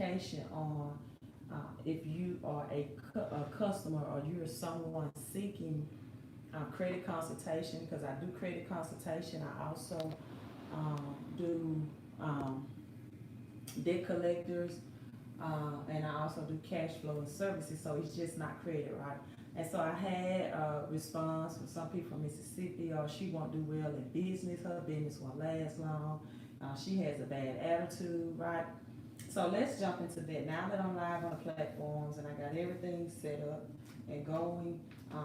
on if you are a customer or you're someone seeking credit consultation, because I do credit consultation. I also do debt collectors, and I also do cash flow and services. So it's just not credit, right? And so I had a response from some people from Mississippi, or she won't do well in business. Her business won't last long. She has a bad attitude, right? So let's jump into that. Now that I'm live on the platforms and I got everything set up and going,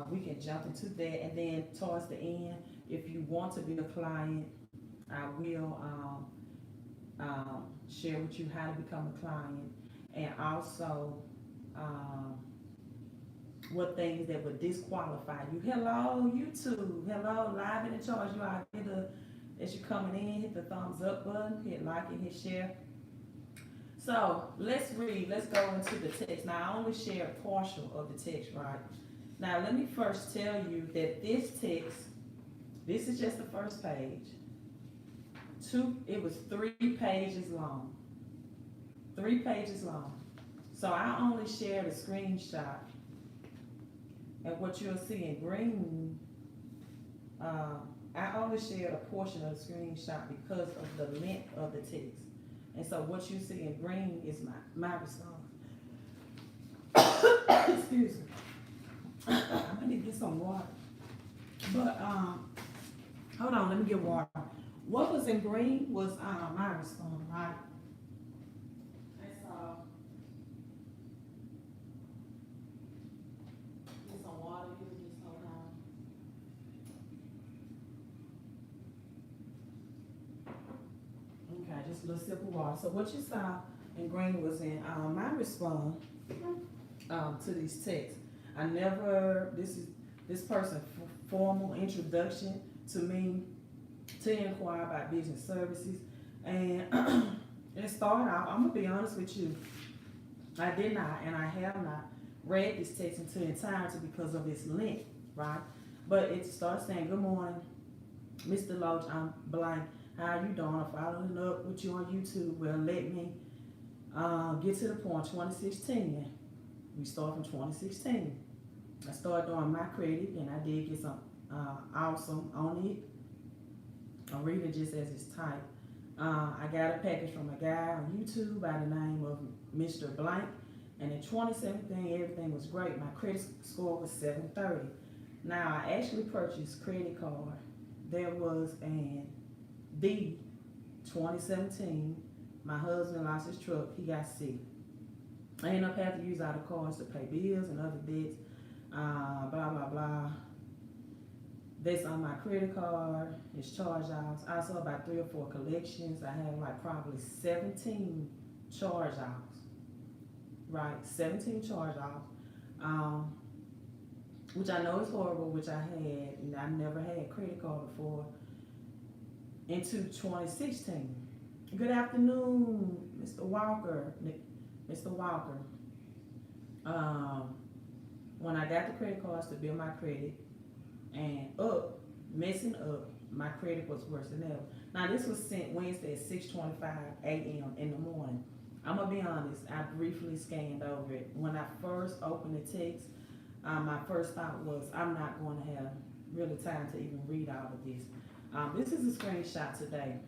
we can jump into that. And then towards the end, if you want to be a client, I will share with you how to become a client, and also um, what things that would disqualify you. Hello, YouTube. Hello, live and in charge. You all get the, as you coming in, hit the thumbs up button, hit like and hit share. So let's read. Let's go into the text. Now I only share a partial of the text, right? Now let me first tell you that this text, this is just the first page. It was 3 pages long. 3 pages long. So I only shared a screenshot, and what you'll see in green, I only shared a portion of the screenshot because of the length of the text. And so what you see in green is my response. Excuse me. I need to get some water. But hold on, let me get water. What was in green was my response, right? And so get some water, you just hold on. Okay, just a little sip of water. So what you saw in green was in my response to these texts. I never, this person formal introduction to me to inquire about business services. And it started out, I'm gonna be honest with you, I did not, and I have not read this text into entirety because of its length, right? But it starts saying, good morning, Mr. Loach, I'm blank. How you doing? I'm following up with you on YouTube. Well, let me get to the point. 2016. We start from 2016. I started doing my credit, and I did get some awesome on it. I'm reading just as it's typed. I got a package from a guy on YouTube by the name of Mr. Blank, and in 2017, everything was great. My credit score was 730. Now, I actually purchased credit card. There was the 2017, my husband lost his truck. He got sick. I ended up having to use other cards to pay bills and other debts. Blah, blah, blah. That's on my credit card. It's charge-offs. Also about 3 or 4 collections. I have like probably 17 charge-offs. Right, 17 charge-offs. Which I know is horrible, which I had, and I never had a credit card before, into 2016. Good afternoon, Mr. Walker. Mr. Walker. When I got the credit cards to build my credit, and messing up, my credit was worse than ever. Now this was sent Wednesday at 6:25 a.m. in the morning. I'm gonna be honest, I briefly scanned over it. When I first opened the text, my first thought was, I'm not going to have really time to even read all of this. This is a screenshot today.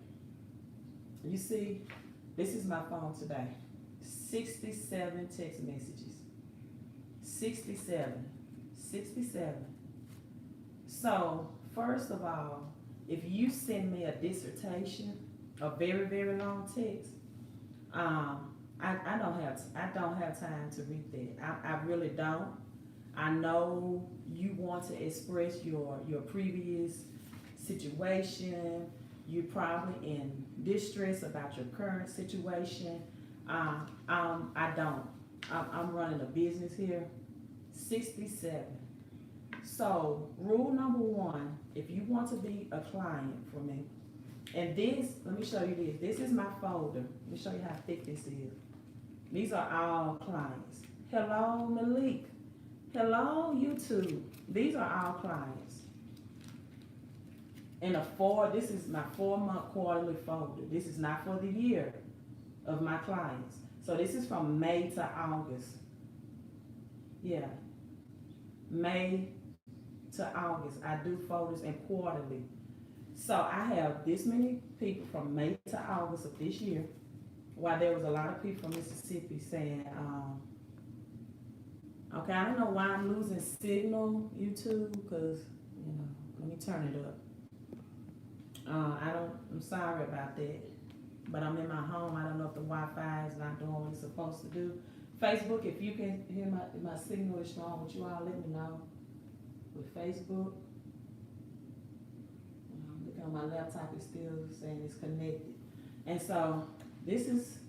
You see, this is my phone today. 67 text messages. 67. So, first of all, if you send me a dissertation, a very, very long text, I don't have time to read that. I really don't. I know you want to express your previous situation. You're probably in distress about your current situation. I don't. I'm running a business here. 67. So rule number 1, if you want to be a client for me, and this, let me show you this. This is my folder. Let me show you how thick this is. These are all clients. Hello, Malik. Hello, YouTube. These are all clients. And this is my 4-month quarterly folder. This is not for the year of my clients. So this is from May to August. Yeah, May to August. I do photos and quarterly. So I have this many people from May to August of this year. While there was a lot of people from Mississippi saying, okay, I don't know why I'm losing signal, YouTube, because, you know, let me turn it up. I'm sorry about that. But I'm in my home. I don't know if the Wi-Fi is not doing what it's supposed to do. Facebook, if you can hear my signal is strong with you all, let me know. With Facebook, look on my laptop, it's still saying it's connected. And so this is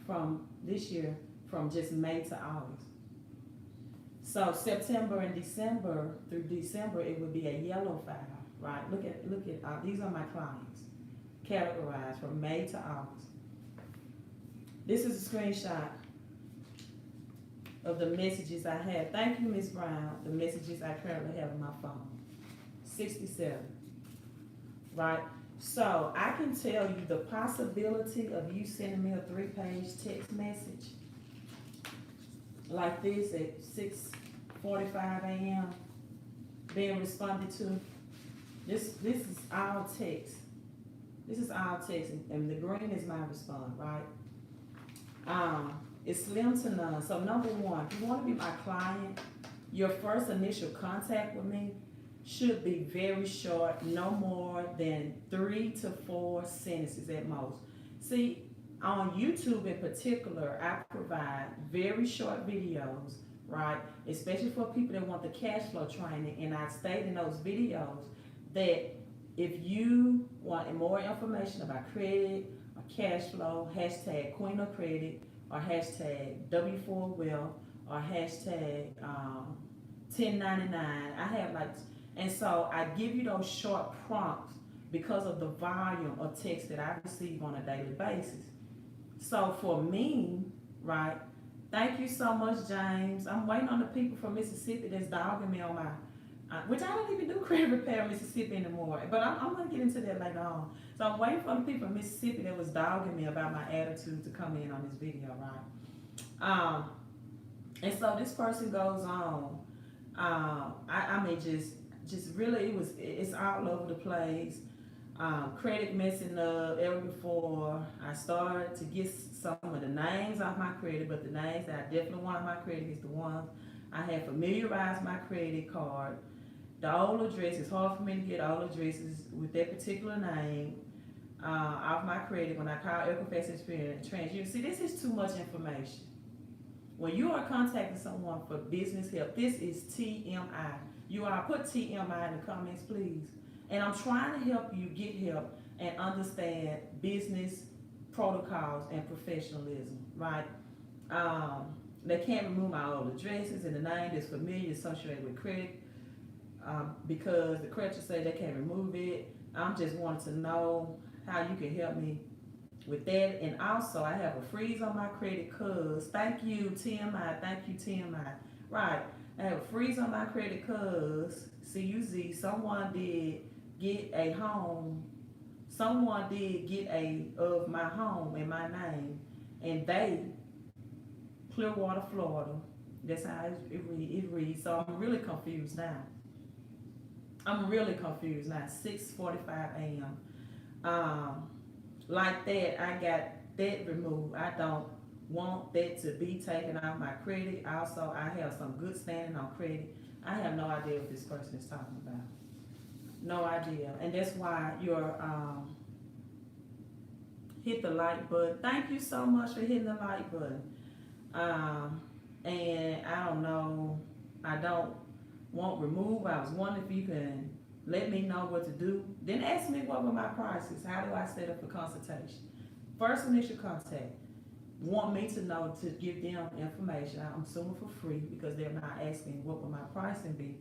from this year, from just May to August. So September and December, through December, it would be a yellow file, right? Look at these are my clients, categorized from May to August. This is a screenshot of the messages I have. Thank you, Ms. Brown. The messages I currently have on my phone. 67, right? So I can tell you the possibility of you sending me a 3-page text message like this at 6:45 a.m. being responded to. This is all text. This is all text, and the green is my response, right? It's slim to none. So number one, if you want to be my client, your first initial contact with me should be very short, no more than 3 to 4 sentences at most. See, on YouTube in particular, I provide very short videos, right? Especially for people that want the cash flow training. And I state in those videos that if you want more information about credit or cash flow, hashtag Queen of Credit, or hashtag W4 Wealth, or hashtag 1099. I have and so I give you those short prompts because of the volume of text that I receive on a daily basis. So for me, right, thank you so much, James. I'm waiting on the people from Mississippi that's dogging me on my, which I don't even do credit repair in Mississippi anymore, but I'm going to get into that later on. So I'm waiting for the people from Mississippi that was dogging me about my attitude to come in on this video, right? And so this person goes on, I mean, just really, it's all over the place. Credit messing up ever before I started to get some of the names off my credit, but the names that I definitely want on my credit is the ones I have familiarized my credit card. The old address, it's hard for me to get old addresses with that particular name off my credit when I call Equifax Experience TransUnion. See, this is too much information. When you are contacting someone for business help, this is TMI. You are, put TMI in the comments, please. And I'm trying to help you get help and understand business protocols and professionalism, right? They can't remove my old addresses and the name that's familiar associated with credit because the creditors say they can't remove it. I'm just wanting to know how you can help me with that. And also, I have a freeze on my credit cause, thank you, TMI, thank you, TMI. Right, I have a freeze on my credit cause, CUZ, someone did get a home, someone did get of my home in my name, and they, Clearwater, Florida, that's how it reads. So I'm really confused now. 6:45 a.m. Like that, I got that removed. I don't want that to be taken off my credit. Also, I have some good standing on credit. I have no idea what this person is talking about. No idea. And that's why you're hit the like button. Thank you so much for hitting the like button. And I don't know, I don't want remove. I was wondering if you can let me know what to do. Then ask me what were my prices. How do I set up a consultation? First initial contact. Want me to know to give them information. I'm assuming for free because they're not asking what will my pricing be.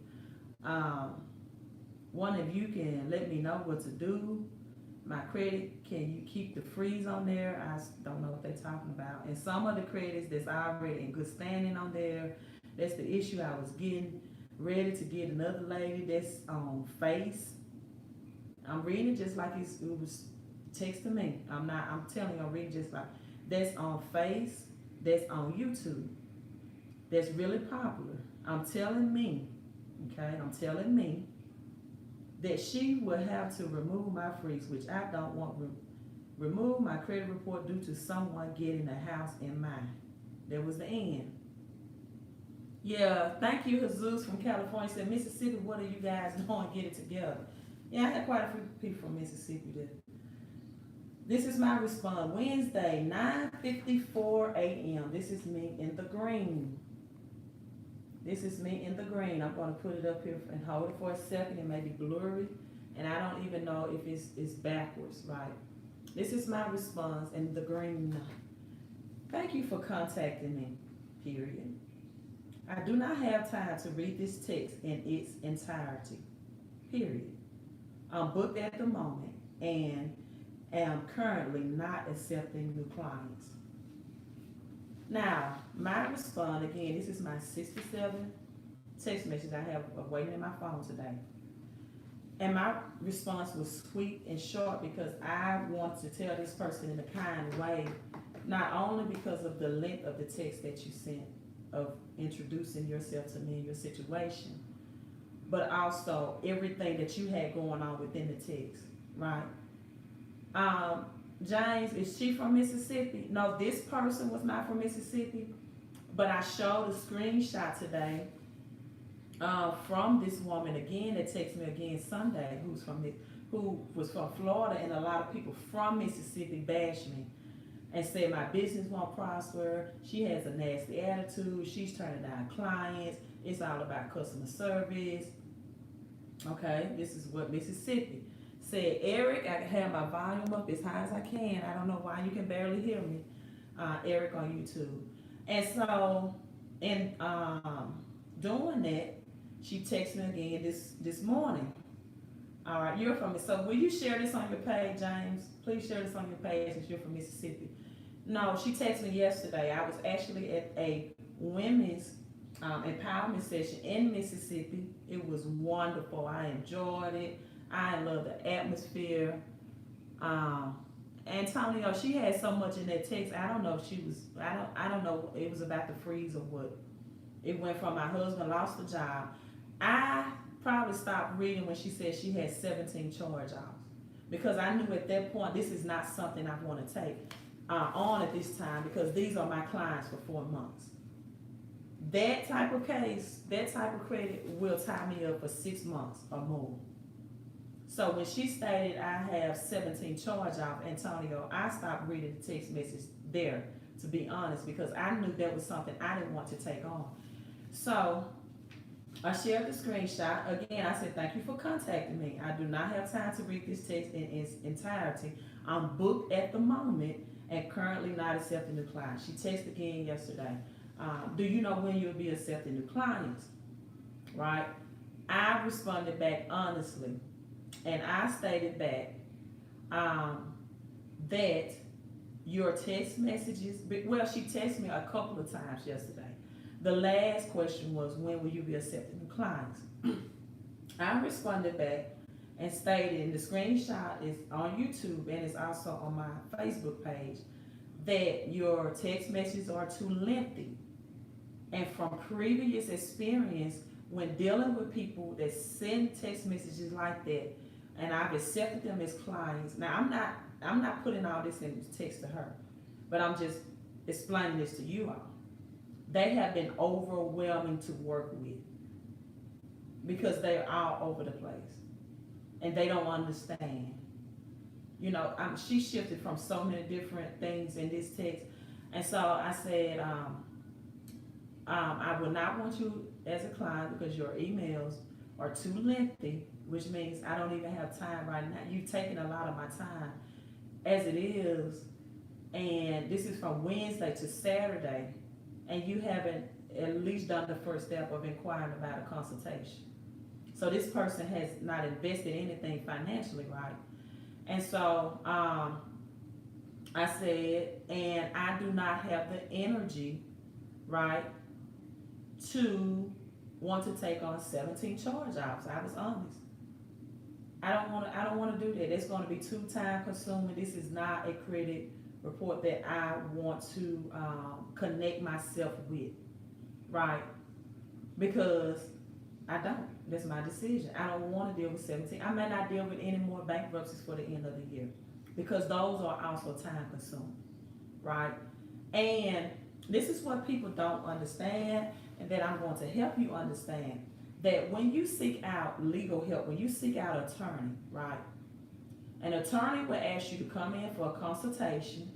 One of you can let me know what to do. My credit, can you keep the freeze on there? I don't know what they're talking about. And some of the credits that's already in good standing on there, that's the issue. I was getting ready to get another lady that's on Face. I'm reading it just like it was text to me. I'm telling you, I'm reading just like that's on Face. that's on YouTube that's really popular. I'm telling me, okay, I'm telling me that she will have to remove my freeze, which I don't want. Remove my credit report due to someone getting a house in mine. That was the end. Yeah, thank you, Jesus from California. Said, Mississippi, what are you guys doing? Get it together. Yeah, I had quite a few people from Mississippi there. This is my response. Wednesday, 9:54 a.m. This is me in the green. This is me in the green. I'm going to put it up here and hold it for a second. It may be blurry, and I don't even know if it's backwards, right? This is my response in the green. Thank you for contacting me, period. I do not have time to read this text in its entirety, period. I'm booked at the moment and am currently not accepting new clients. Now, my response, again, this is my 67 text message I have waiting in my phone today. And my response was sweet and short because I want to tell this person in a kind way, not only because of the length of the text that you sent of introducing yourself to me and your situation, but also everything that you had going on within the text, right? James, is she from Mississippi? No, this person was not from Mississippi, but I showed a screenshot today from this woman again that texted me again Sunday, who was from Florida, and a lot of people from Mississippi bashed me and said my business won't prosper. She has a nasty attitude. She's turning down clients. It's all about customer service. Okay, this is what Mississippi said. Eric, I have my volume up as high as I can. I don't know why you can barely hear me. Eric on YouTube. And so, in doing that, she texted me again this morning. All right, you're from it. So will you share this on your page, James? Please share this on your page since you're from Mississippi. No, she texted me yesterday. I was actually at a women's empowerment session in Mississippi. It was wonderful. I enjoyed it. I love the atmosphere. Antonio, she had so much in that text. I don't know if she was, I don't know, it was about the freeze or what. It went from my husband lost the job. I probably stopped reading when she said she had 17 charge offs, because I knew at that point this is not something I want to take on at this time, because these are my clients for 4 months. That type of case, that type of credit will tie me up for 6 months or more. So when she stated I have 17 charge off, Antonio, I stopped reading the text message there, to be honest, because I knew that was something I didn't want to take on. So I shared the screenshot. Again, I said, thank you for contacting me. I do not have time to read this text in its entirety. I'm booked at the moment and currently not accepting new clients. She texted again yesterday. Do you know when you'll be accepting new clients? Right? I responded back honestly. And I stated back that your text messages, well, she texted me a couple of times yesterday. The last question was, when will you be accepting new clients? I responded back and stated, and the screenshot is on YouTube and it's also on my Facebook page, that your text messages are too lengthy. And from previous experience, when dealing with people that send text messages like that, and I've accepted them as clients. Now, I'm not putting all this in text to her, but I'm just explaining this to you all. They have been overwhelming to work with because they're all over the place and they don't understand. You know, she shifted from so many different things in this text. And so I said, I will not want you as a client because your emails are too lengthy, which means I don't even have time right now. You've taken a lot of my time as it is, and this is from Wednesday to Saturday, and you haven't at least done the first step of inquiring about a consultation. So this person has not invested anything financially, right? And so I said, and I do not have the energy, right, to want to take on 17 charge offs. I was honest. I don't want to do that. It's going to be too time consuming. This is not a credit report that I want to connect myself with, right? Because I don't. That's my decision. I don't want to deal with 17. I may not deal with any more bankruptcies for the end of the year because those are also time consuming, right? And this is what people don't understand, and that I'm going to help you understand, that when you seek out legal help, when you seek out an attorney, right? An attorney will ask you to come in for a consultation.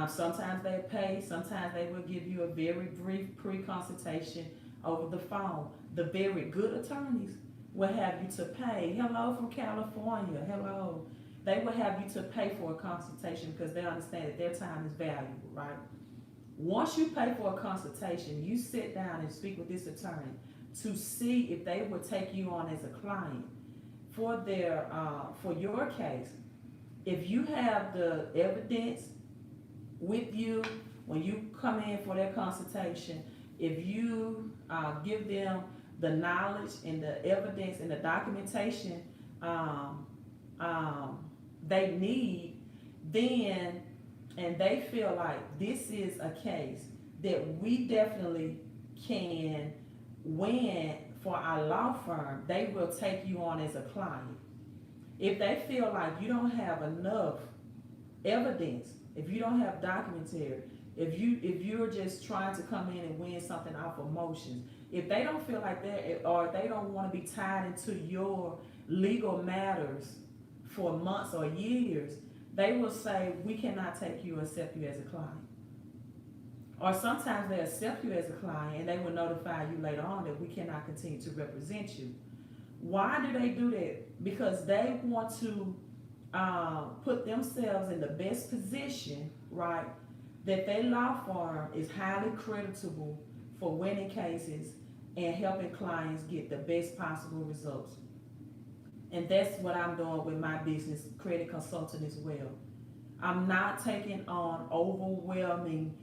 Sometimes they pay, sometimes they will give you a very brief pre-consultation over the phone. The very good attorneys will have you to pay. Hello from California, hello. They will have you to pay for a consultation because they understand that their time is valuable, right? Once you pay for a consultation, you sit down and speak with this attorney to see if they will take you on as a client for their for your case. If you have the evidence with you when you come in for their consultation, if you give them the knowledge and the evidence and the documentation they need, then, and they feel like this is a case that we definitely can win for our law firm, they will take you on as a client. If they feel like you don't have enough evidence, if you don't have documentary, if you're just trying to come in and win something off emotions, if they don't feel like that, or they don't want to be tied into your legal matters for months or years, they will say, we cannot take you or accept you as a client. Or sometimes they accept you as a client and they will notify you later on that we cannot continue to represent you. Why do they do that? Because they want to put themselves in the best position, right? That their law firm is highly creditable for winning cases and helping clients get the best possible results. And that's what I'm doing with my business, credit consulting as well. I'm not taking on overwhelming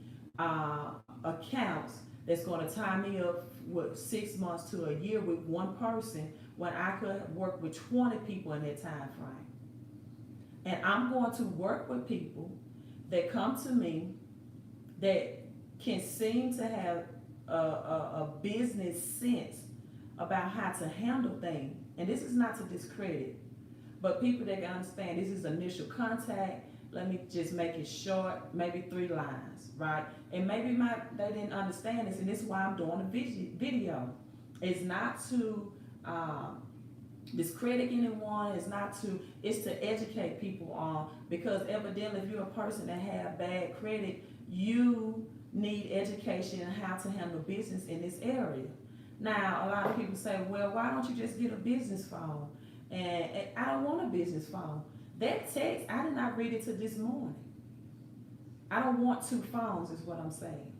accounts that's going to tie me up with 6 months to a year with one person when I could work with 20 people in that time frame. And I'm going to work with people that come to me that can seem to have a business sense about how to handle things. And this is not to discredit, but people that can understand this is initial contact. Let me just make it short, maybe 3 lines, right? And maybe they didn't understand this, and this is why I'm doing a video. It's not to discredit anyone, it's to educate people on, because evidently if you're a person that have bad credit, you need education on how to handle business in this area. Now, a lot of people say, well, why don't you just get a business phone? And I don't want a business phone. That text, I did not read it till this morning. I don't want 2 phones is what I'm saying.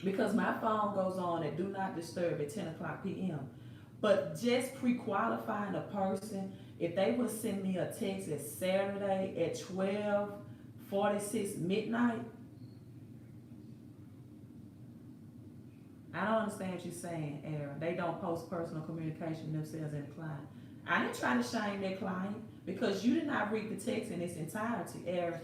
Because my phone goes on at do not disturb at 10 o'clock p.m. But just pre-qualifying a person, if they would send me a text at Saturday at 12:46 midnight, I don't understand what you're saying, Aaron. They don't post personal communication themselves and the client. I didn't try to shame their client because you did not read the text in its entirety, Aaron.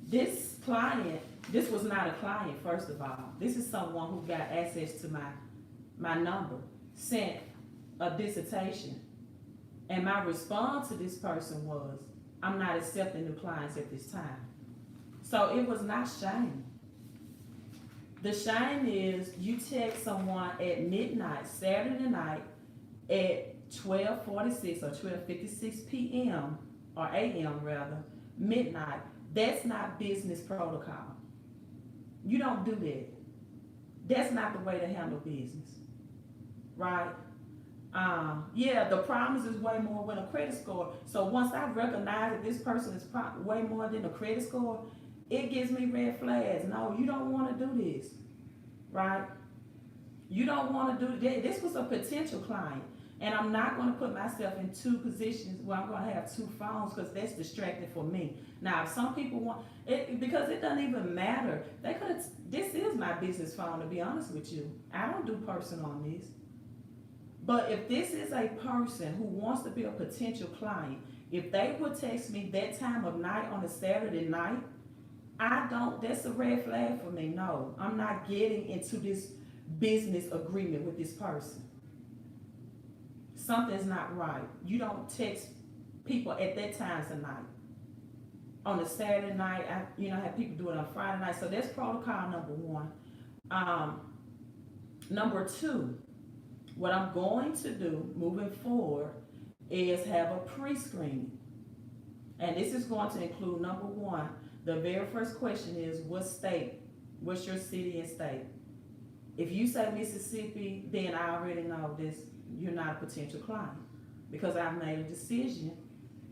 This client, this was not a client, first of all. This is someone who got access to my number, sent a dissertation. And my response to this person was, I'm not accepting new clients at this time. So it was not shame. The shame is you text someone at midnight, Saturday night, at 12:46 or 12:56 p.m. or a.m. rather, midnight. That's not business protocol. You don't do that. That's not the way to handle business, right? Yeah, the promise is way more than a credit score. So once I recognize that this person is way more than a credit score, it gives me red flags. No, you don't want to do this, right? You don't want to do that. This was a potential client. And I'm not going to put myself in 2 positions where I'm going to have 2 phones because that's distracting for me. Now, if some people want it, because it doesn't even matter. They could. This is my business phone, to be honest with you. I don't do personal on this. But if this is a person who wants to be a potential client If they would text me that time of night on a Saturday night, that's a red flag for me. No, I'm not getting into this business agreement with this person. Something's not right. You don't text people at that time of night. On a Saturday night, I have people do it on Friday night. So that's protocol number one. Um, Number two, what I'm going to do moving forward is have a pre-screening. And this is going to include number one, the very first question is what state, what's your city and state? If you say Mississippi, then I already know this, you're not a potential client because I've made a decision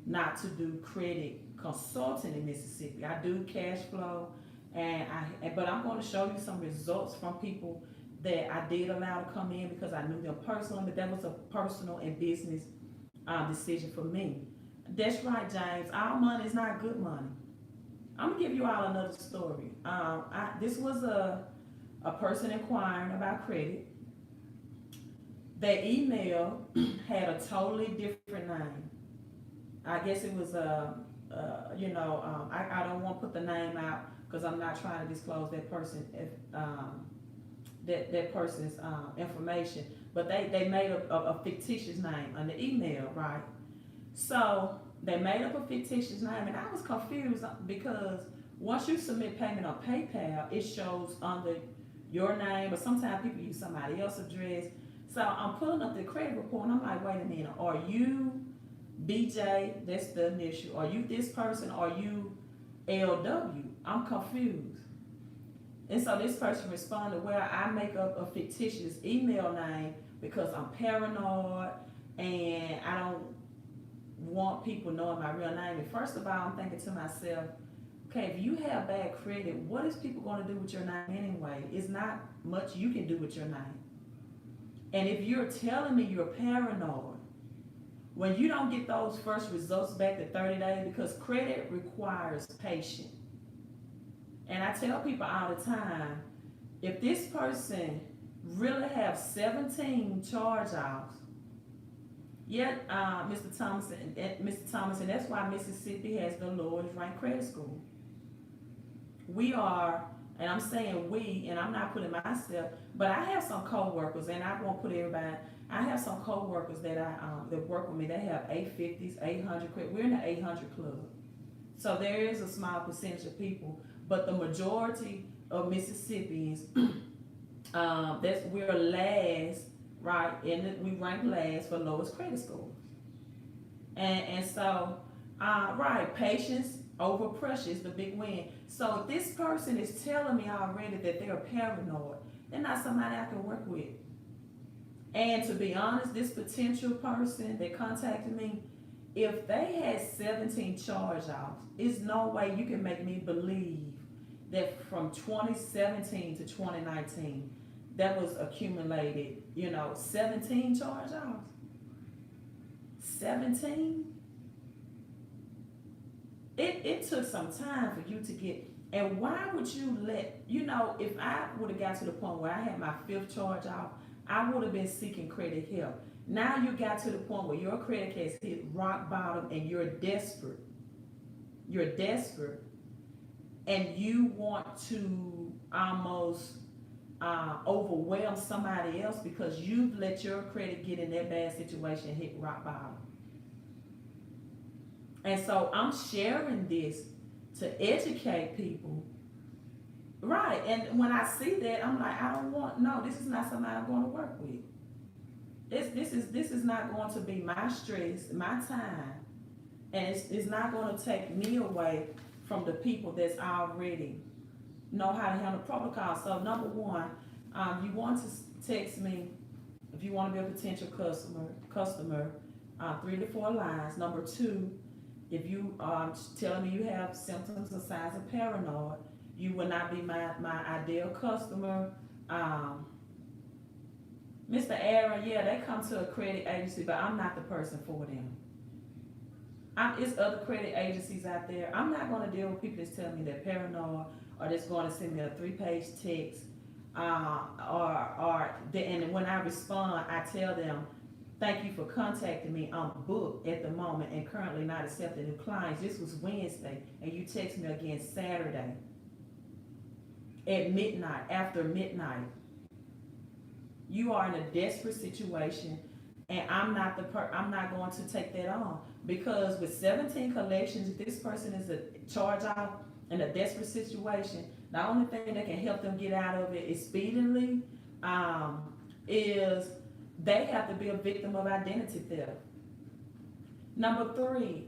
not to do credit consulting in Mississippi. I do cash flow, but I'm going to show you some results from people that I did allow to come in because I knew them personally, but that was a personal and business decision for me. That's right, James. Our money is not good money. I'm gonna give you all another story. This was a person inquiring about credit. Their email had a totally different name. I guess it was I don't want to put the name out because I'm not trying to disclose that person that person's information. But they made a fictitious name on the email, right? So they made up a fictitious name, and I was confused because once you submit payment on PayPal, it shows under your name, but sometimes people use somebody else's address. So I'm pulling up the credit report, and I'm like, wait a minute, are you BJ? That's the initial. Are you this person? Are you LW? I'm confused. And so this person responded, well, I make up a fictitious email name because I'm paranoid and I don't want people knowing my real name. And first of all, I'm thinking to myself, okay, if you have bad credit, what is people going to do with your name anyway? It's not much you can do with your name. And if you're telling me you're paranoid, when you don't get those first results back to 30 days, because credit requires patience. And I tell people all the time, if this person really have 17 charge-offs, yet Mr. Thomas, and that's why Mississippi has the lowest ranked credit score. We are, and I'm saying we, and I'm not putting myself, but I have some co-workers, and I won't put everybody. I have some co-workers that that work with me. They have 850s, 800 credit. We're in the 800 club, so there is a small percentage of people. But the majority of Mississippians, we're last, right? And we rank last for lowest credit scores. And so, right, patience over pressure is the big win. So if this person is telling me already that they're paranoid, they're not somebody I can work with. And to be honest, this potential person that contacted me, if they had 17 charge-offs, there's no way you can make me believe that from 2017 to 2019, that was accumulated, 17 charge-offs. 17? It took some time for you to get, and why would you if I would have got to the point where I had my 5th charge-off, I would have been seeking credit help. Now you got to the point where your credit has hit rock bottom and you're desperate. You're desperate. And you want to almost overwhelm somebody else because you've let your credit get in that bad situation and hit rock bottom. And so I'm sharing this to educate people. Right, and when I see that, I'm like, this is not somebody I'm going to work with. This is not going to be my stress, my time, and it's not going to take me away from the people that's already know how to handle protocol. So number one, you want to text me if you want to be a potential customer, 3 to 4 lines. Number two, if you telling me you have symptoms or signs of paranoid, you will not be my ideal customer. Mr. Aaron, yeah, they come to a credit agency, but I'm not the person for them. It's other credit agencies out there. I'm not going to deal with people that's telling me they're paranoid or that's going to send me a 3-page text. And when I respond, I tell them, Thank you for contacting me. I'm booked at the moment and currently not accepting new clients. This was Wednesday, and you text me again Saturday at midnight, after midnight. You are in a desperate situation, and I'm not going to take that on, because with 17 collections, if this person is a charge off in a desperate situation, the only thing that can help them get out of it is speedily, is they have to be a victim of identity theft. Number 3,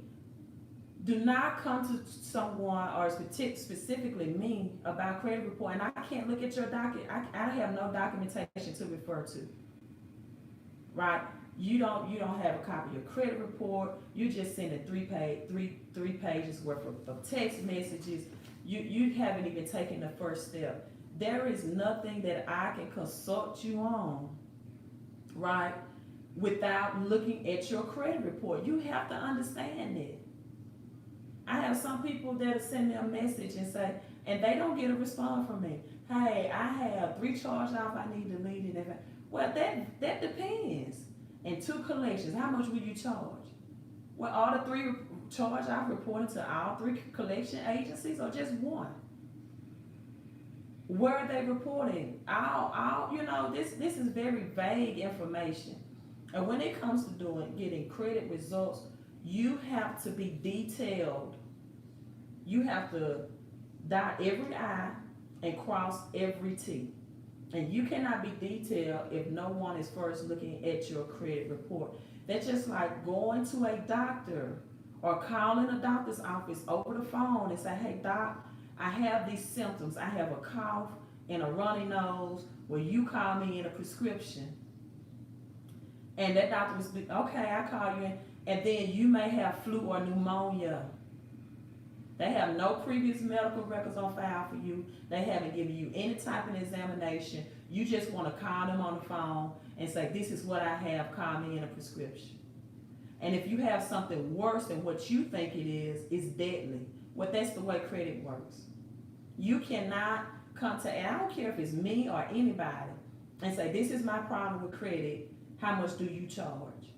do not come to someone, or specifically me, about credit report, and I can't look at your docket. I have no documentation to refer to. Right? You don't have a copy of your credit report. You just send a three pages worth of text messages. You haven't even taken the first step. There is nothing that I can consult you on, right, without looking at your credit report. You have to understand it. I have some people that'll send me a message and say, and they don't get a response from me. Hey, I have 3 charge off, I need deleted. Well, that depends. And 2 collections, how much will you charge? Well, all the 3 charge off reported to all 3 collection agencies, or just one? Where are they reporting? This is very vague information. And when it comes to getting credit results, you have to be detailed. You have to dot every I and cross every T. And you cannot be detailed if no one is first looking at your credit report. That's just like going to a doctor or calling a doctor's office over the phone and say, hey, doc, I have these symptoms. I have a cough and a runny nose. Will you call me in a prescription? And that doctor was, okay, I call you in. And then you may have flu or pneumonia. They have no previous medical records on file for you. They haven't given you any type of examination. You just want to call them on the phone and say, this is what I have, call me in a prescription. And if you have something worse than what you think it is, it's deadly. Well, that's the way credit works. You cannot come to, and I don't care if it's me or anybody, and say, this is my problem with credit, how much do you charge?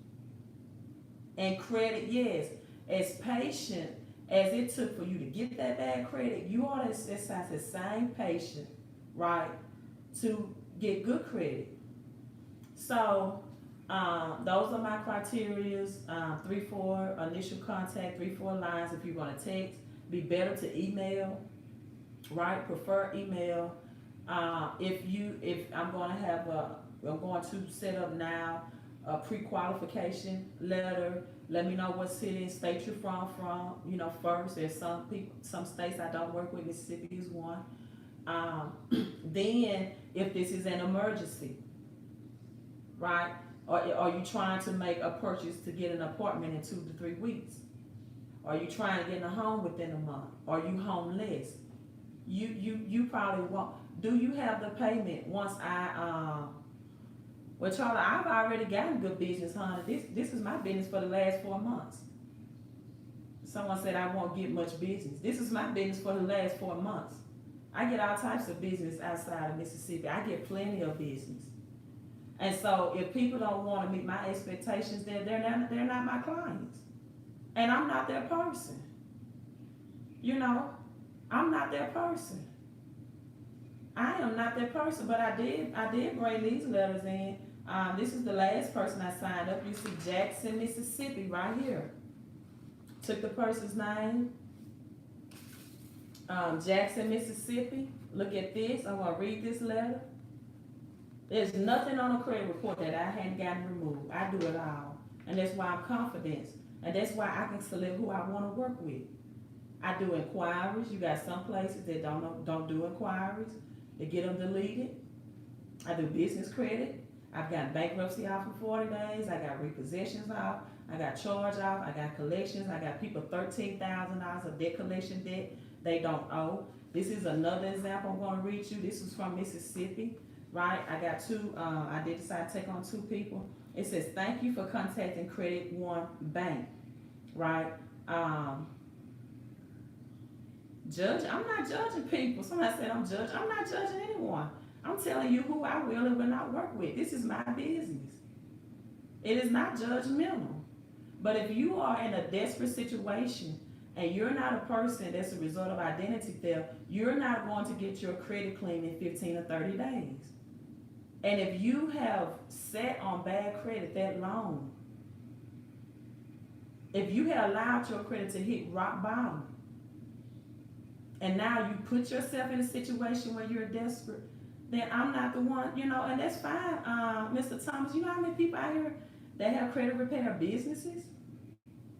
And credit, yes, as patient as it took for you to get that bad credit, you ought to exercise the same patience, right, to get good credit. So those are my criterias. 3-4 initial contact, 3-4 lines if you're going to text. Be better to email, right? Prefer email. If I'm going to set up now a pre-qualification letter. Let me know what city and state you're from, first. There's some states I don't work with, Mississippi is one. Then, if this is an emergency, right? Or are you trying to make a purchase to get an apartment in 2 to 3 weeks? Are you trying to get in a home within a month? Are you homeless? You probably won't. Do you have the payment once well, Charlie, I've already gotten good business, honey. This is my business for the last 4 months. Someone said I won't get much business. This is my business for the last 4 months. I get all types of business outside of Mississippi. I get plenty of business. And so if people don't want to meet my expectations, then they're not my clients. And I'm not their person. I'm not their person. I am not that person, but I did bring these letters in. This is the last person I signed up. You see Jackson, Mississippi, right here. Took the person's name. Jackson, Mississippi. Look at this. I'm going to read this letter. There's nothing on a credit report that I hadn't gotten removed. I do it all. And that's why I'm confident. And that's why I can select who I want to work with. I do inquiries. You got some places that don't do inquiries. They get them deleted. I do business credit. I've got bankruptcy off for 40 days. I got repossessions off. I got charge off. I got collections. I got people $13,000 of debt collection debt they don't owe. This is another example I'm going to read you. This is from Mississippi, right? I got 2. I did decide to take on 2 people. It says, thank you for contacting Credit One Bank, right? Judge, I'm not judging people. Somebody said I'm judging. I'm not judging anyone. I'm telling you who I will and will not work with. This is my business. It is not judgmental. But if you are in a desperate situation and you're not a person that's a result of identity theft, you're not going to get your credit clean in 15 or 30 days. And if you have sat on bad credit that long, if you had allowed your credit to hit rock bottom, and now you put yourself in a situation where you're desperate, then I'm not the one, and that's fine. Mr. Thomas, you know how many people out here that have credit repair businesses?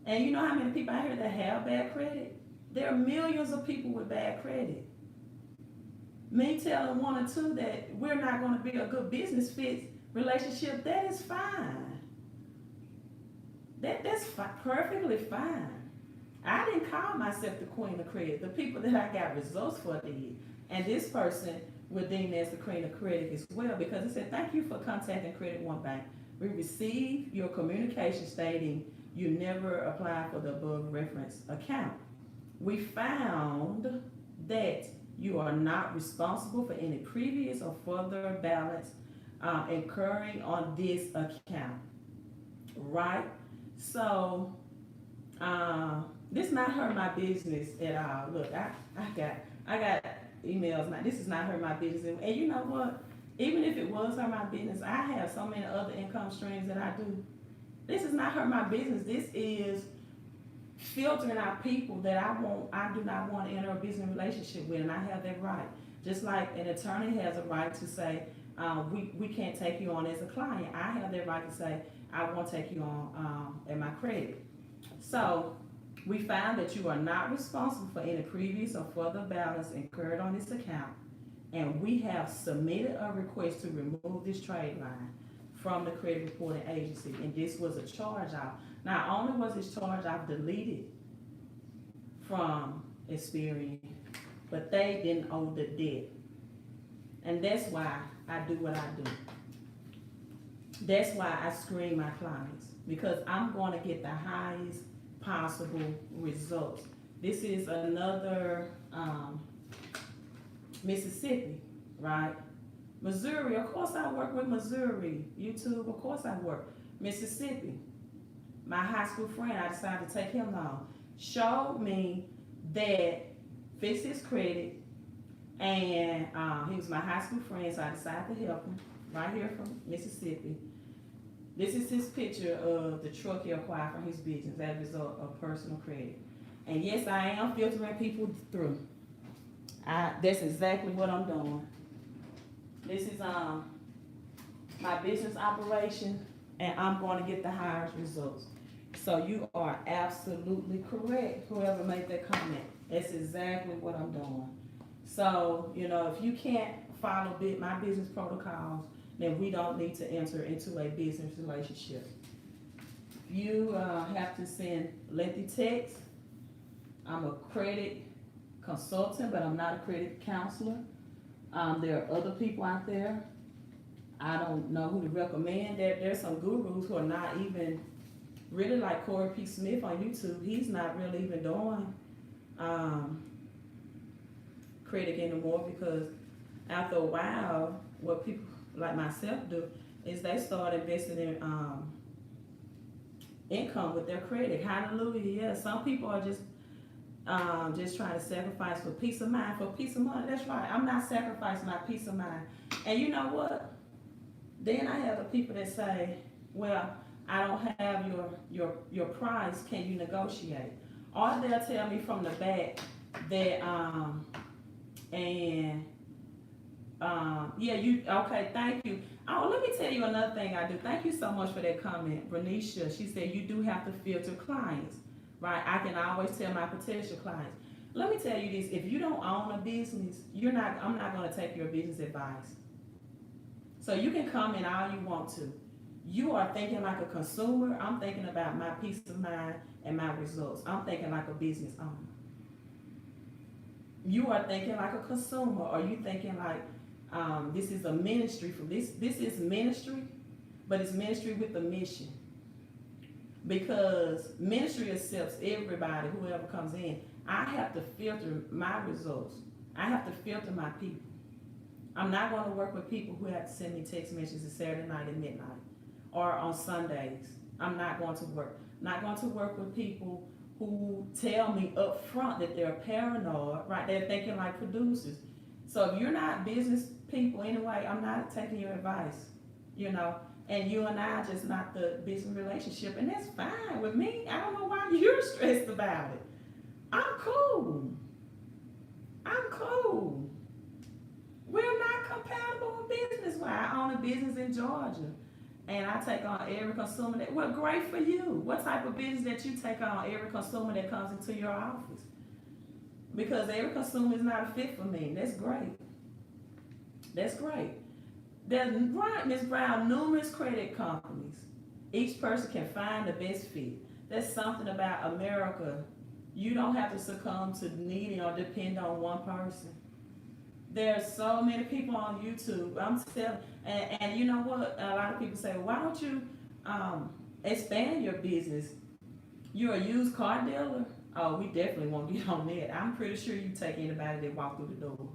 And you know how many people out here that have bad credit? There are millions of people with bad credit. Me telling one or two that we're not going to be a good business fit relationship, that is fine. That's perfectly fine. I didn't call myself the queen of credit. The people that I got results for did. And this person was deemed as the queen of credit as well, because it said, thank you for contacting Credit One Bank. We received your communication stating you never applied for the above reference account. We found that you are not responsible for any previous or further balance incurring on this account. Right? So, this not hurt my business at all. Look, I got emails now. This is not hurt my business. And you know what? Even if it was hurt my business, I have so many other income streams that I do. This is not hurt my business. This is filtering out people that I do not want to enter a business relationship with, and I have that right. Just like an attorney has a right to say, we can't take you on as a client. I have that right to say, I won't take you on at my credit. So we found that you are not responsible for any previous or further balance incurred on this account, and we have submitted a request to remove this trade line from the credit reporting agency, and this was a charge off. Not only was this charge off deleted from Experian, but they didn't owe the debt. And that's why I do what I do. That's why I screen my clients, because I'm going to get the highest possible results. This is another Mississippi, right? Missouri, of course I work with Missouri. YouTube, of course I work. Mississippi, my high school friend, I decided to take him on. Showed me that fixed his credit, and he was my high school friend, so I decided to help him. Right here from Mississippi. This is his picture of the truck he acquired from his business as a result of personal credit. And yes, I am filtering people through. That's exactly what I'm doing. This is my business operation, and I'm going to get the highest results. So you are absolutely correct, whoever made that comment. That's exactly what I'm doing. So, if you can't follow my business protocols, then we don't need to enter into a business relationship. You have to send lengthy text. I'm a credit consultant, but I'm not a credit counselor. There are other people out there. I don't know who to recommend. There's some gurus who are not even really like Corey P. Smith on YouTube. He's not really even doing credit anymore, because after a while, what people like myself do is they start investing in income with their credit. Hallelujah. Yeah, some people are just trying to sacrifice for peace of mind, for peace of money. That's right. I'm not sacrificing my peace of mind. And you know what? Then I have the people that say, well, I don't have your price. Can you negotiate? Or they'll tell me from the back that okay, thank you. Oh, let me tell you another thing I do. Thank you so much for that comment, Bernicia. She said you do have to filter clients, right? I can always tell my potential clients. Let me tell you this: if you don't own a business, I'm not going to take your business advice. So you can comment all you want to. You are thinking like a consumer. I'm thinking about my peace of mind and my results. I'm thinking like a business owner. You are thinking like a consumer, or you thinking like this is a ministry for this. This is ministry, but it's ministry with a mission. Because ministry accepts everybody, whoever comes in. I have to filter my results. I have to filter my people. I'm not going to work with people who have to send me text messages Saturday night at midnight, or on Sundays. I'm not going to work. Not going to work with people who tell me up front that they're paranoid, right? They're thinking like producers. So if you're not business people anyway, I'm not taking your advice, you know. And you and I are just not the business relationship, and that's fine with me. I don't know why you're stressed about it. I'm cool. I'm cool. We're not compatible business. Why? I own a business in Georgia, and I take on every consumer that. Well, great for you. What type of business that you take on every consumer that comes into your office? Because every consumer is not a fit for me. That's great. That's great. There's, right, Ms. Brown, numerous credit companies. Each person can find the best fit. There's something about America. You don't have to succumb to needing or depend on one person. There's so many people on YouTube. I'm telling, and you know what? A lot of people say, well, why don't you expand your business? You're a used car dealer? Oh, we definitely won't get on that. I'm pretty sure you take anybody that walk through the door.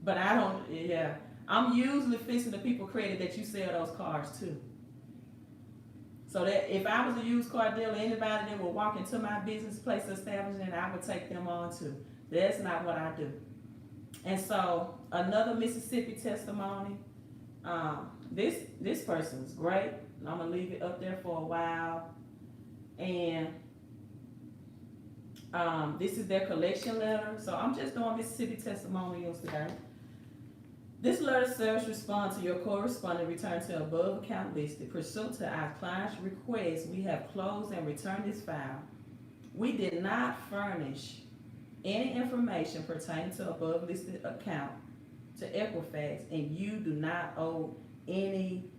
But I don't, yeah. I'm usually fixing the people credit that you sell those cars to. So that if I was a used car dealer, anybody that would walk into my business place establishment, I would take them on too. That's not what I do. And so another Mississippi testimony. This person's great. I'm gonna leave it up there for a while. And this is their collection letter. So I'm just doing Mississippi testimonials today. This letter serves respond to your corresponding return to above account listed. Pursuant to our client's request, we have closed and returned this file. We did not furnish any information pertaining to above listed account to Equifax, and you do not owe any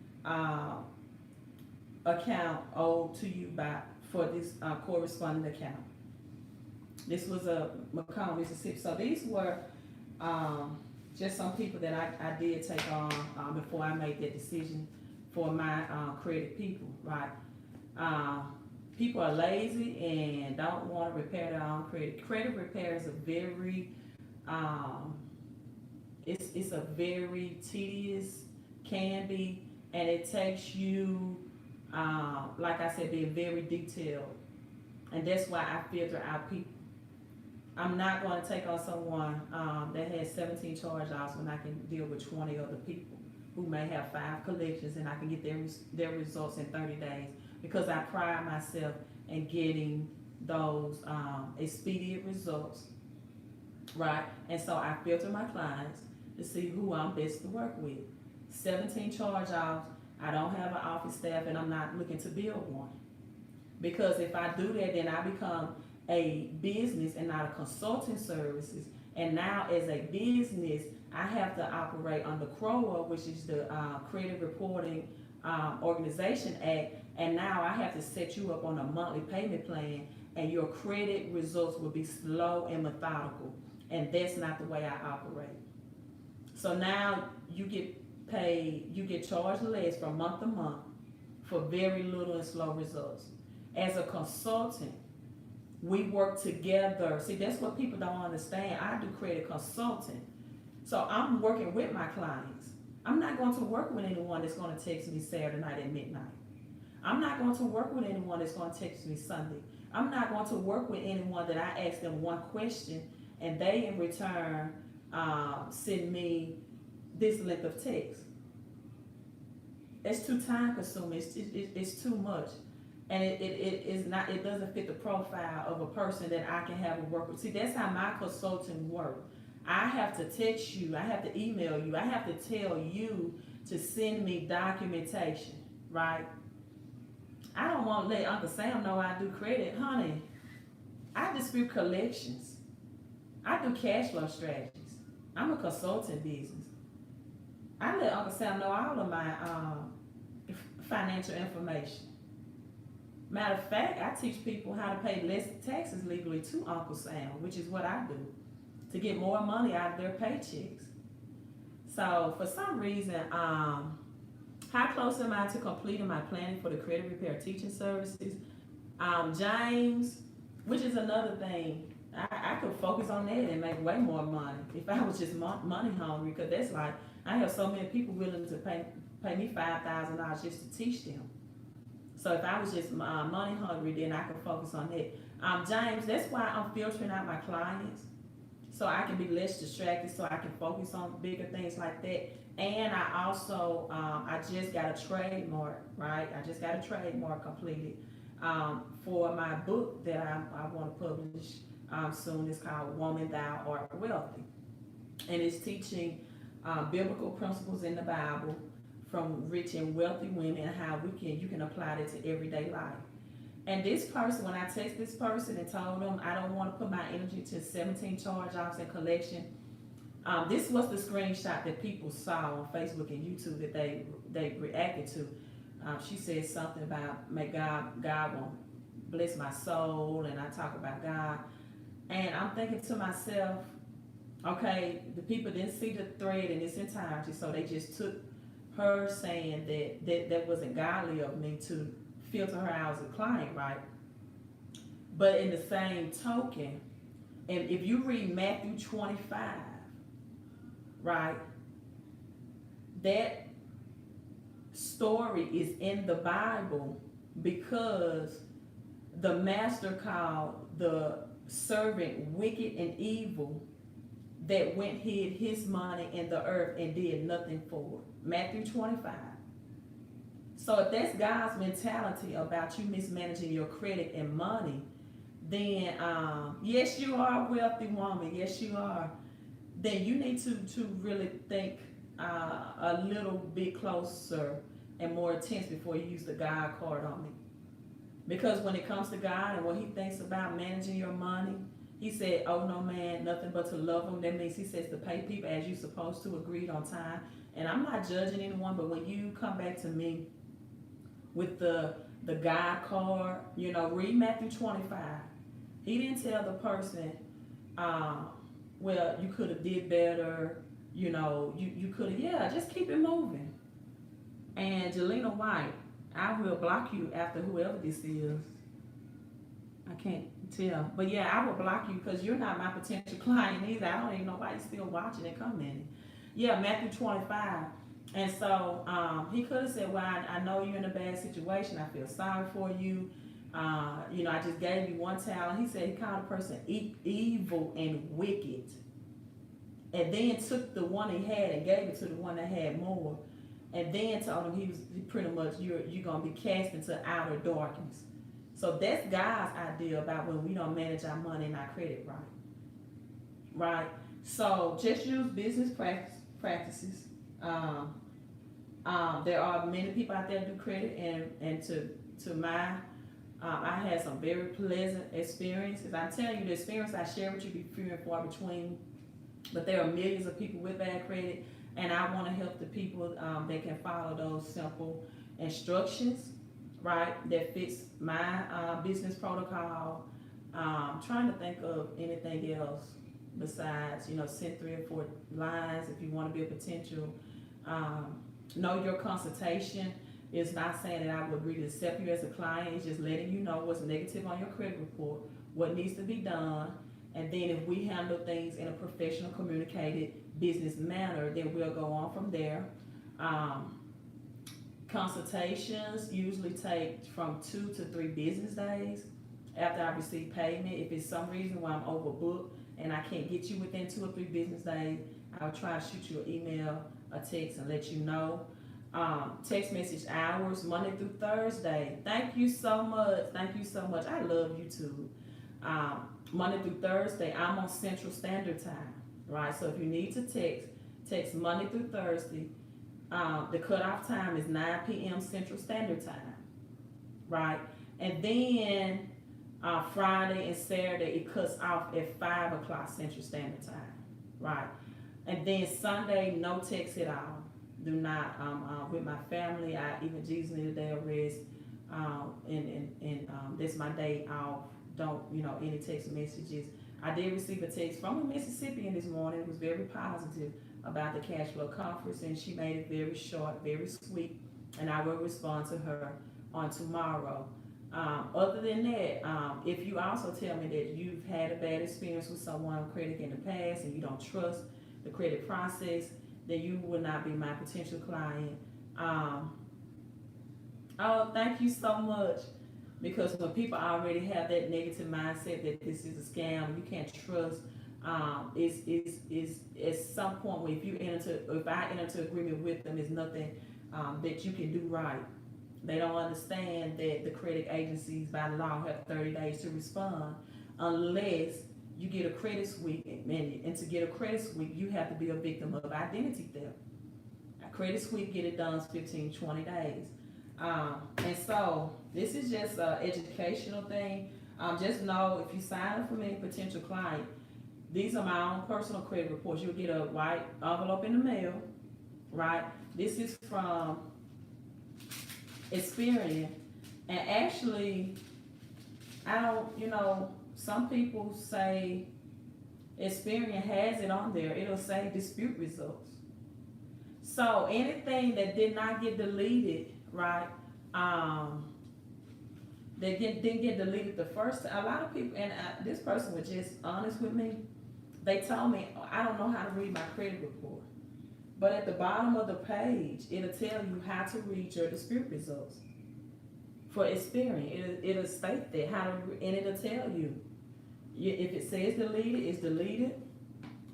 account owed to you for this corresponding account. This was a Macomb, Mississippi. So these were just some people that I did take on before I made that decision for my credit people, right? People are lazy and don't want to repair their own credit. Credit repair is a very, it's a very tedious, can be, and it takes you, like I said, being very detailed. And that's why I filter out people. I'm not going to take on someone that has 17 charge-offs when I can deal with 20 other people who may have 5 collections, and I can get their results in 30 days, because I pride myself in getting those expedient results, right? And so I filter my clients to see who I'm best to work with. 17 charge-offs, I don't have an office staff, and I'm not looking to build one. Because if I do that, then I become a business and not a consulting services. And now as a business, I have to operate under CROA, which is the Credit Reporting Organization Act. And now I have to set you up on a monthly payment plan, and your credit results will be slow and methodical. And that's not the way I operate. So now you get paid, you get charged less from month to month for very little and slow results. As a consultant, we work together. See, that's what people don't understand. I do credit consulting. So I'm working with my clients. I'm not going to work with anyone that's going to text me Saturday night at midnight. I'm not going to work with anyone that's going to text me Sunday. I'm not going to work with anyone that I ask them one question and they in return send me this length of text. It's too time consuming. It's too much. And it is not, it doesn't fit the profile of a person that I can have a work with. See, that's how my consulting work. I have to text you, I have to email you, I have to tell you to send me documentation, right? I don't want to let Uncle Sam know I do credit. Honey, I dispute collections. I do cash flow strategies. I'm a consulting business. I let Uncle Sam know all of my financial information. Matter of fact, I teach people how to pay less taxes legally to Uncle Sam, which is what I do, to get more money out of their paychecks. So for some reason, how close am I to completing my planning for the credit repair teaching services? James, which is another thing, I could focus on that and make way more money if I was just money hungry, because that's like, I have so many people willing to pay me $5,000 just to teach them. So if I was just money hungry, then I could focus on that. James, that's why I'm filtering out my clients so I can be less distracted, so I can focus on bigger things like that. And I also, I just got a trademark, right? I just got a trademark completed for my book that I want to publish soon. It's called Woman Thou Art Wealthy. And it's teaching biblical principles in the Bible from rich and wealthy women, and how you can apply that to everyday life. And this person, when I text this person and told them I don't want to put my energy to 17 charge-offs and collection, this was the screenshot that people saw on Facebook and YouTube that they reacted to. She said something about, may God won't bless my soul, and I talk about God. And I'm thinking to myself, okay, the people didn't see the thread in its entirety, so they just took her saying that wasn't godly of me to filter her out as a client, right? But in the same token, and if you read Matthew 25, right, that story is in the Bible because the master called the servant wicked and evil that went hid his money in the earth and did nothing for it. Matthew 25. So if that's God's mentality about you mismanaging your credit and money, then yes, you are a wealthy woman. Yes, you are. Then you need to really think a little bit closer and more intense before you use the God card on me. Because when it comes to God and what he thinks about managing your money, he said, oh no man, nothing but to love them. That means he says to pay people as you're supposed to, agreed on time. And I'm not judging anyone, but when you come back to me with the God card, read Matthew 25. He didn't tell the person, well, you could have did better, you could have, just keep it moving. And Jelena White, I will block you after whoever this is. I can't tell. But yeah, I will block you because you're not my potential client either. I don't even know why you're still watching and commenting. Yeah, Matthew 25. And so he could have said, well, I know you're in a bad situation. I feel sorry for you. I just gave you one talent. He said he called a person evil and wicked. And then took the one he had and gave it to the one that had more. And then told him he pretty much, you're going to be cast into outer darkness. So that's God's idea about when we don't manage our money and our credit right. Right? So just use business practices. There are many people out there that do credit, and to my, I had some very pleasant experiences. I'm telling you, the experience I share with you be few and far between, but there are millions of people with bad credit, and I want to help the people that can follow those simple instructions, right, that fits my business protocol. Trying to think of anything else besides, send 3 or 4 lines if you want to be a potential. Know your consultation is not saying that I would agree to accept you as a client. It's just letting you know what's negative on your credit report, what needs to be done, and then if we handle things in a professional, communicated business manner, then we'll go on from there. Consultations usually take from 2 to 3 business days after I receive payment. If it's some reason why I'm overbooked and I can't get you within 2 or 3 business days, I'll try to shoot you an email, a text, and let you know. Text message hours, Monday through Thursday. Thank you so much. Thank you so much. I love YouTube. Monday through Thursday, I'm on Central Standard Time, right? So if you need to text Monday through Thursday. The cutoff time is 9 p.m. Central Standard Time, right? And then Friday and Saturday, it cuts off at 5 o'clock Central Standard Time, right? And then Sunday, no text at all. Do not, with my family, I even Jesus need a day of rest, and that's my day off. Don't, any text messages. I did receive a text from a Mississippian this morning. It was very positive about the cash flow conference, and she made it very short, very sweet, and I will respond to her on tomorrow. Other than that, if you also tell me that you've had a bad experience with someone on credit in the past and you don't trust the credit process, then you will not be my potential client. Oh, thank you so much. Because when people already have that negative mindset that this is a scam, you can't trust. Is at some point where if I enter into agreement with them, is nothing that you can do right. They don't understand that the credit agencies by law have 30 days to respond unless you get a credit sweep. And to get a credit sweep, you have to be a victim of identity theft. A credit sweep, get it done in 15, 20 days. And so this is just an educational thing. Just know if you sign up for me, potential client, these are my own personal credit reports. You'll get a white envelope in the mail, right? This is from Experian. And actually, I don't, some people say Experian has it on there. It'll say dispute results. So anything that did not get deleted, right? They didn't get deleted the first time. A lot of people, and this person was just honest with me. They told me, I don't know how to read my credit report. But at the bottom of the page, it'll tell you how to read your dispute results. For Experian, it'll state that, and it'll tell you. If it says deleted, it's deleted,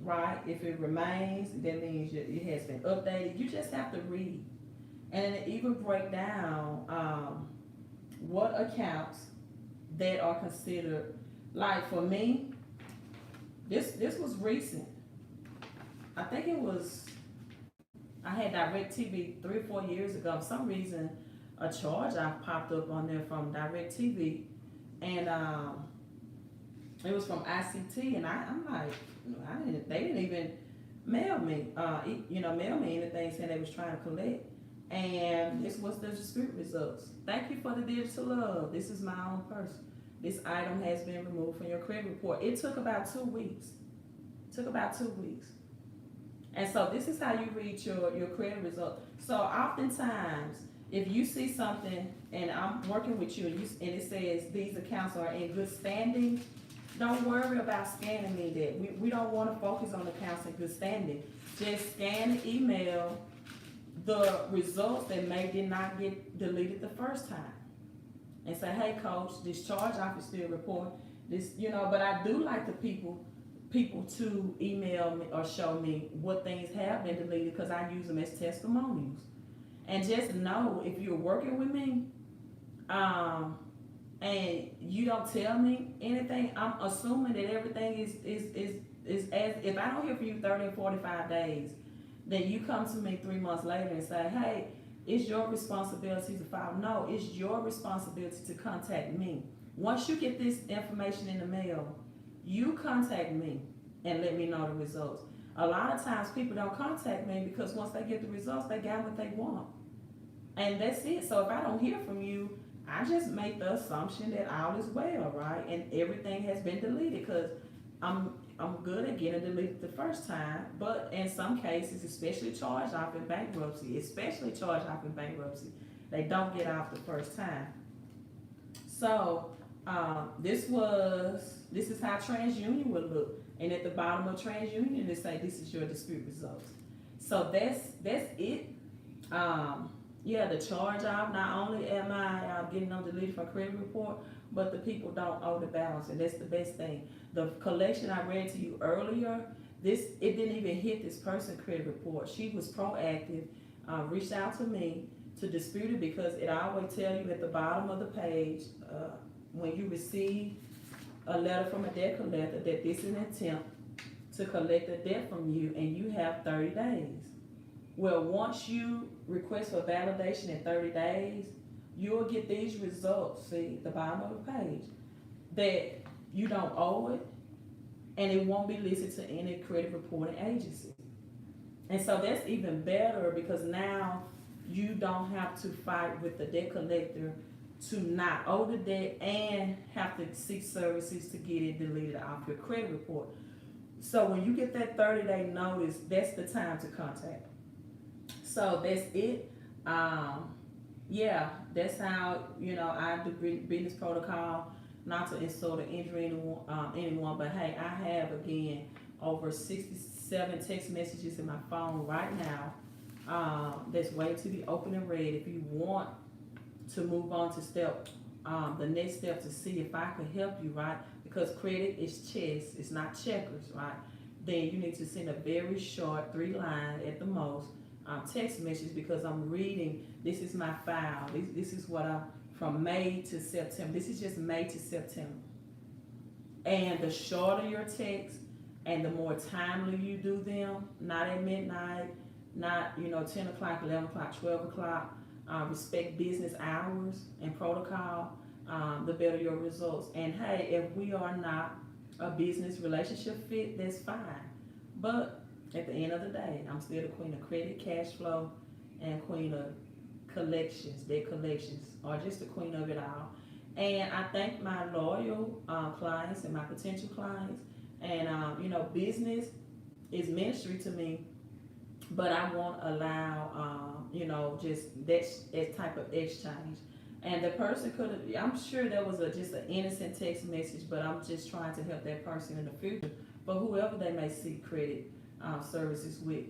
right? If it remains, that means it has been updated. You just have to read. And it even break down what accounts that are considered, like for me, this was recent. I think it was, I had DirecTV 3 or 4 years ago. For some reason, a charge I popped up on there from DirecTV, and it was from ICT, and I'm like, they didn't even mail me, mail me anything saying they was trying to collect. And this was the dispute results. Thank you for the digital love. This is my own purse. This item has been removed from your credit report. It took about 2 weeks. And so this is how you read your credit result. So oftentimes, if you see something and I'm working with you and it says these accounts are in good standing, don't worry about scanning me that. We don't want to focus on accounts in good standing. Just scan the email the results that did not get deleted the first time, and say, hey coach, this charge off is still report this, but I do like the people to email me or show me what things have been deleted, because I use them as testimonials. And just know, if you're working with me and you don't tell me anything, I'm assuming that everything is as, if I don't hear from you 30 and 45 days, then you come to me 3 months later and say, hey, it's your responsibility to file. No, it's your responsibility to contact me. Once you get this information in the mail, you contact me and let me know the results. A lot of times people don't contact me because once they get the results, they got what they want. And that's it. So if I don't hear from you, I just make the assumption that all is well, right? And everything has been deleted, because I'm good at getting deleted the first time, but in some cases, especially charged off in bankruptcy, they don't get off the first time. So this is how TransUnion would look, and at the bottom of TransUnion, they say this is your dispute results. So that's it. The charge off. Not only am I getting them deleted from credit report, but the people don't owe the balance, and that's the best thing. The collection I read to you earlier, it didn't even hit this person's credit report. She was proactive, reached out to me to dispute it, because it always tell you at the bottom of the page, when you receive a letter from a debt collector, that this is an attempt to collect a debt from you, and you have 30 days. Well, once you request for validation in 30 days, you'll get these results, see, the bottom of the page, that you don't owe it, and it won't be listed to any credit reporting agency. And so that's even better, because now you don't have to fight with the debt collector to not owe the debt and have to seek services to get it deleted off your credit report. So when you get that 30-day notice, that's the time to contact. So that's it. That's how, I do business protocol, not to insult or injure anyone, but hey, I have, again, over 67 text messages in my phone right now that's waiting to be open and read. If you want to move on to the next step to see if I could help you, right? Because credit is chess, it's not checkers, right? Then you need to send a very short 3-line at the most text message, because I'm reading, this is my file. This is what I'm from May to September. This is just May to September. And the shorter your text and the more timely you do them, not at midnight, not 10 o'clock, 11 o'clock, 12 o'clock, respect business hours and protocol, the better your results. And hey, if we are not a business relationship fit, that's fine. But at the end of the day, I'm still the queen of credit, cash flow, and queen of collections, debt collections, or just the queen of it all. And I thank my loyal clients and my potential clients. And business is ministry to me, but I won't allow just that type of exchange. And the person could have, I'm sure that was just an innocent text message, but I'm just trying to help that person in the future, for whoever they may seek credit services with,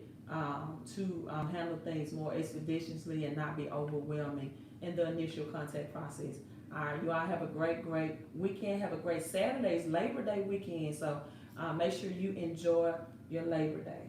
to handle things more expeditiously and not be overwhelming in the initial contact process. All right, you all have a great weekend. Have a great Saturday. It's Labor Day weekend, so make sure you enjoy your Labor Day.